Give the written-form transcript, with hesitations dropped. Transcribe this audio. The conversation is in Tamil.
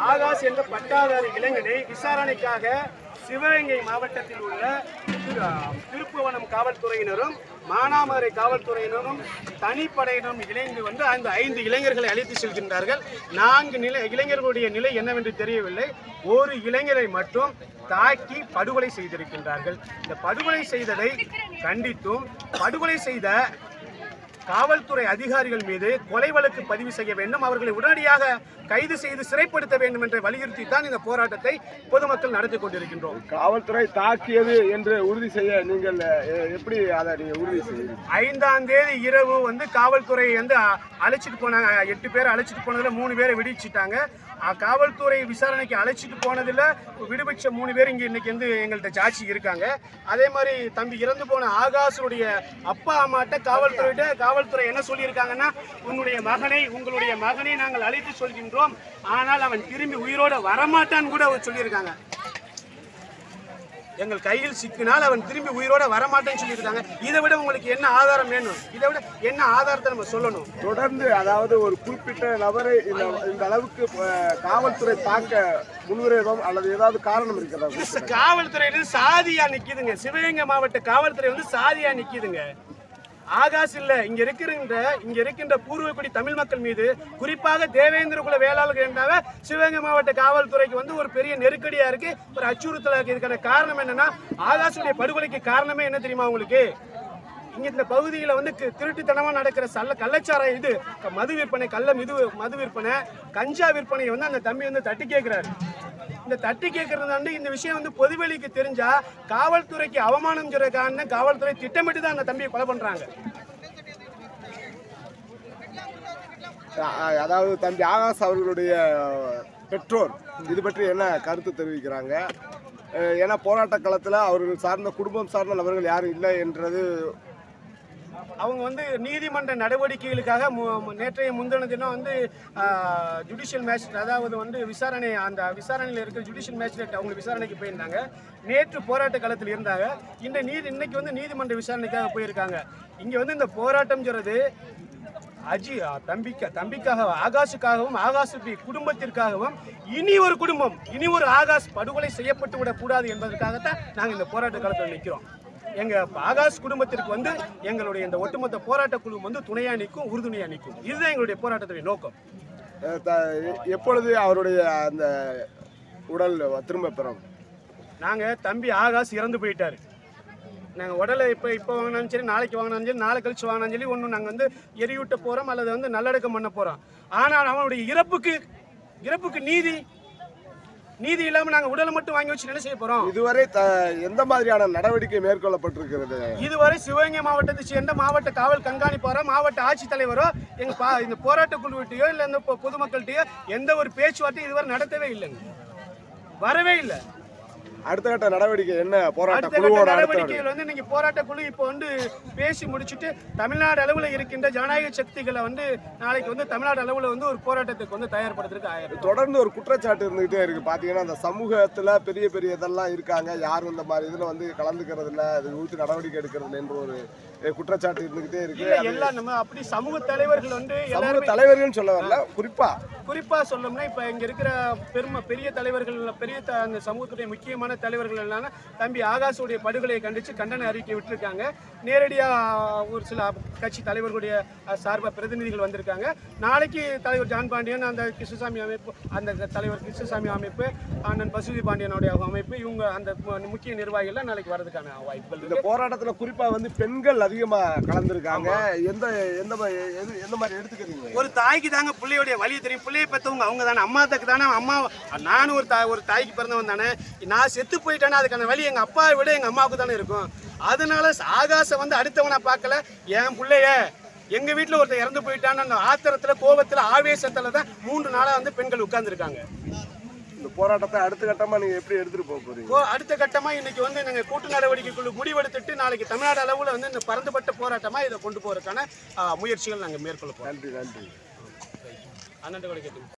ஆகாஷ் என்ற பட்டாதாரி இளைஞனை விசாரணைக்காக சிவகங்கை மாவட்டத்தில் உள்ள திருப்புவனம் காவல்துறையினரும் மானாமதுரை காவல்துறையினரும் தனிப்படையினரும் இணைந்து வந்து அந்த 5 இளைஞர்களை அழைத்து செல்கின்றார்கள். 4 இளைஞர்களுடைய நிலை என்னவென்று தெரியவில்லை. ஒரு இளைஞரை மட்டும் தாக்கி படுகொலை செய்திருக்கின்றார்கள். இந்த படுகொலை செய்ததை கண்டித்தும் படுகொலை செய்த காவல்துறை அதிகாரிகள் மீது கொலை வழக்கு பதிவு செய்ய வேண்டும், அவர்களை உடனடியாக கைது செய்து சிறைப்படுத்த வேண்டும் என்று வலியுறுத்தி தான் இந்த போராட்டத்தை பொதுமக்கள் நடத்தி கொண்டிருக்கின்றோம். காவல்துறை தாக்கியது என்று உறுதி செய்ய நீங்கள் எப்படி அதை உறுதி செய்ய? 5ஆம் தேதி இரவு வந்து காவல்துறை வந்து அழைச்சிட்டு போனாங்க. 8 பேர் அழைச்சிட்டு போனதுல 3 பேரை விடுவிச்சிட்டாங்க. காவல்துறை விசாரணைக்கு அழைச்சிட்டு போனதுல விடுவிச்ச 3 பேர் இங்க இன்னைக்கு வந்து எங்கள்கிட்ட சாட்சி இருக்காங்க. அதே மாதிரி தம்பி இறந்து போன ஆகாஷுடைய அப்பா அம்மாட்ட காவல்துறை என்ன சொல்லியிருக்காங்கன்னா, உங்களுடைய மகனை நாங்கள் அழைத்து சொல்கின்றோம், ஆனால் அவன் திரும்பி உயிரோட வரமாட்டான்னு கூட சொல்லியிருக்காங்க. எங்கள் கையில் சிக்கினால் அவன் திரும்பி உயிரோட வரமாட்டேன்னு சொல்லியிருக்காங்க. இதை விட உங்களுக்கு என்ன ஆதாரம் வேணும்? இதை விட என்ன ஆதாரத்தை நம்ம சொல்லணும்? தொடர்ந்து அதாவது ஒரு குறிப்பிட்ட நபரை இந்த அளவுக்கு காவல்துறை தாக்க முன்வரேதும் அல்லது ஏதாவது காரணம் இருக்கிறதா? காவல்துறை சாதியா நிக்குதுங்க. சிவகங்கை மாவட்ட காவல்துறை வந்து சாதியா நிக்குதுங்க. ஆகாஷ் இல்ல, இங்க இருக்கின்ற பூர்வக்குடி தமிழ் மக்கள் மீது, குறிப்பாக தேவேந்திர குல வேளாளர்கள் என்றாவே சிவகங்கை மாவட்ட காவல்துறைக்கு வந்து ஒரு பெரிய நெருக்கடியா இருக்கு, ஒரு அச்சுறுத்தலா இருக்கு. இதுக்கான காரணம் என்னன்னா, ஆகாஷுடைய படுகொலைக்கு காரணமே என்ன தெரியுமா உங்களுக்கு? இங்க இந்த பகுதியில வந்து திருட்டுத்தனமா நடக்கிற கள்ளச்சாராயம், இது மது விற்பனை, மது விற்பனை, கஞ்சா விற்பனையை வந்து அந்த தம்பி வந்து தட்டி கேட்கிறாரு. இந்த தட்டி கேட்கறது இந்த விஷயம் வந்து பொதுவெளிக்கு தெரிஞ்சா காவல்துறைக்கு அவமானம் சொல்றதுக்கான காவல்துறை திட்டமிட்டு தான் அந்த தம்பியை கொலை பண்றாங்க. அதாவது தம்பி ஆகாஷ் அவர்களுடைய பெற்றோர் இது பற்றி என்ன கருத்து தெரிவிக்கிறாங்க? ஏன்னா போராட்ட களத்தில் அவர்கள் சார்ந்த குடும்பம் சார்ந்த நபர்கள் யாரும் இல்லை என்றது. அவங்க வந்து நீதிமன்ற நடவடிக்கைகளுக்காக நேற்றைய முந்தின தினம் வந்து ஜுடிஷியல் மேஜிஸ்ட்ரேட், அதாவது வந்து அந்த விசாரணையில் இருக்கிற ஜுடிஷியல் மேஜிஸ்ட்ரேட் அவங்க விசாரணைக்கு போயிருந்தாங்க. நேற்று போராட்ட களத்தில் இருந்தாங்க. இன்னைக்கு வந்து நீதிமன்ற விசாரணைக்காக போயிருக்காங்க. இங்க வந்து இந்த போராட்டம் சொல்றது தம்பிக்காக, ஆகாஷுக்காகவும் ஆகாஷுடைய குடும்பத்திற்காகவும் இனி ஒரு ஆகாஷ் படுகொலை செய்யப்பட்டு விடக்கூடாது என்பதற்காகத்தான் நாங்கள் இந்த போராட்ட களத்தில் நிற்கிறோம். எங்க ஆகாஷ் குடும்பத்திற்கு வந்து எங்களுடைய இந்த ஒட்டுமொத்த போராட்ட குழு வந்து துணையா நிற்கும், உறுதுணையா நிற்கும். இதுதான் எங்களுடைய போராட்டத்துடைய நோக்கம். எப்பொழுது அவருடைய அந்த உடல் திரும்ப பெறும்? நாங்க தம்பி ஆகாஷ் இறந்து போயிட்டாரு. நாங்கள் உடலை இப்போ வாங்கினாலும் சரி, நாளைக்கு வாங்கினாலும் சரி, நாளை கழிச்சு வாங்கினாலும் சரி, ஒன்றும் நாங்கள் வந்து எரியூட்ட போகிறோம் அல்லது வந்து நல்லடக்கம் பண்ண போகிறோம். ஆனால் அவனுடைய இறப்புக்கு நீதி இல்லாமல் நாங்கள் உடலை மட்டும் வாங்கி வச்சு என்ன செய்ய போகிறோம்? இதுவரை எந்த மாதிரியான நடவடிக்கை மேற்கொள்ளப்பட்டிருக்கிறது? இதுவரை சிவகங்கை மாவட்டத்தை சேர்ந்த மாவட்ட காவல் கண்காணிப்பாரோ, மாவட்ட ஆட்சித்தலைவரோ இந்த போராட்ட குழுவிட்டையோ இல்லை இந்த பொதுமக்கள்கிட்டயோ எந்த ஒரு பேச்சுவார்த்தையும் இதுவரை நடத்தவே இல்லைங்க, வரவே இல்லை. அடுத்த கட்ட நடவடிக்கை என்ன? நடவடிக்கைகள் வந்து இன்னைக்கு போராட்ட குழு இப்போ வந்து பேசி முடிச்சுட்டு தமிழ்நாடு அளவில் இருக்கின்ற ஜனநாயக சக்திகளை வந்து நாளைக்கு வந்து தமிழ்நாடு அளவில் வந்து ஒரு போராட்டத்துக்கு வந்து தயார்படுத்துறதுக்கு ஆயிரம். தொடர்ந்து ஒரு குற்றச்சாட்டு இருந்துகிட்டே இருக்கு. பாத்தீங்கன்னா அந்த சமூகத்துல பெரிய இதெல்லாம் இருக்காங்க, யாரும் இந்த மாதிரி இதுல வந்து கலந்துக்கிறது இல்லை, அது குறித்து நடவடிக்கை எடுக்கிறது என்ற ஒரு குற்றச்சாட்டு இருந்துகிட்டே இருக்கு. எல்லாம் நம்ம அப்படி சமூக தலைவர்கள் வந்து தலைவர்கள் சொல்ல வரல, குறிப்பா சொல்லணும்னா இப்ப இங்க இருக்கிற பெரிய தலைவர்கள், அந்த சமூகத்துடைய முக்கியமான தலைவர்கள் எல்லாம் தம்பி ஆகாஷுடைய படுகொலையை கண்டிச்சு கண்டன அறிக்கை விட்டுருக்காங்க. நேரடியா ஒரு சில கட்சி தலைவர்களுடைய சார்பா பிரதிநிதிகள் வந்திருக்காங்க. நாளைக்கு தலைவர் ஜான் பாண்டியன், அந்த கிருஷ்ணசாமி அமைப்பு, அந்த தலைவர் கிருஷ்ணசாமி அமைப்பு, அண்ணன் பசுதி பாண்டியனுடைய அமைப்பு, இவங்க அந்த முக்கிய நிர்வாகிகள் நாளைக்கு வரதுக்கான வாய்ப்புகள். இந்த போராட்டத்தில் குறிப்பா வந்து பெண்கள் அதிகமா கலந்துருக்காங்க. எந்த மாதிரி எடுத்துக்கிறீங்க? ஒரு தாய்க்கு தாங்க பிள்ளையுடைய வழியை தெரியும். பிள்ளையை பெற்றவங்க அவங்க தானே, அம்மாத்துக்கு தானே. அம்மா நானும் ஒரு தாய்க்கு பிறந்தவன் தானே. நான் செத்து போயிட்டேன்னா அதுக்கான வழி எங்க அப்பாவை விட எங்க அம்மாவுக்கு தானே இருக்கும். அதனால ஆகாஷை வந்து அடுத்தவனா பார்க்கல, என் பிள்ளைய எங்க வீட்டுல ஒருத்தர் இறந்து போயிட்டான்னு அந்த ஆத்திரத்துல, கோபத்துல, ஆவேசத்துல தான் 3 நாளா வந்து பெண்கள் உட்கார்ந்துருக்காங்க. இந்த போராட்டத்தை அடுத்த கட்டமா நீங்க எப்படி எடுத்துட்டு போறீங்க? அடுத்த கட்டமா இன்னைக்கு வந்து நாங்க கூட்டு நடவடிக்கைக்குழு முடிவெடுத்துட்டு நாளைக்கு தமிழ்நாடு அளவுல வந்து இந்த பரந்துபட்ட போராட்டமா இதை கொண்டு போறதுக்கான முயற்சிகள் நாங்க மேற்கொள்ள போறோம். நன்றி. அண்ணன்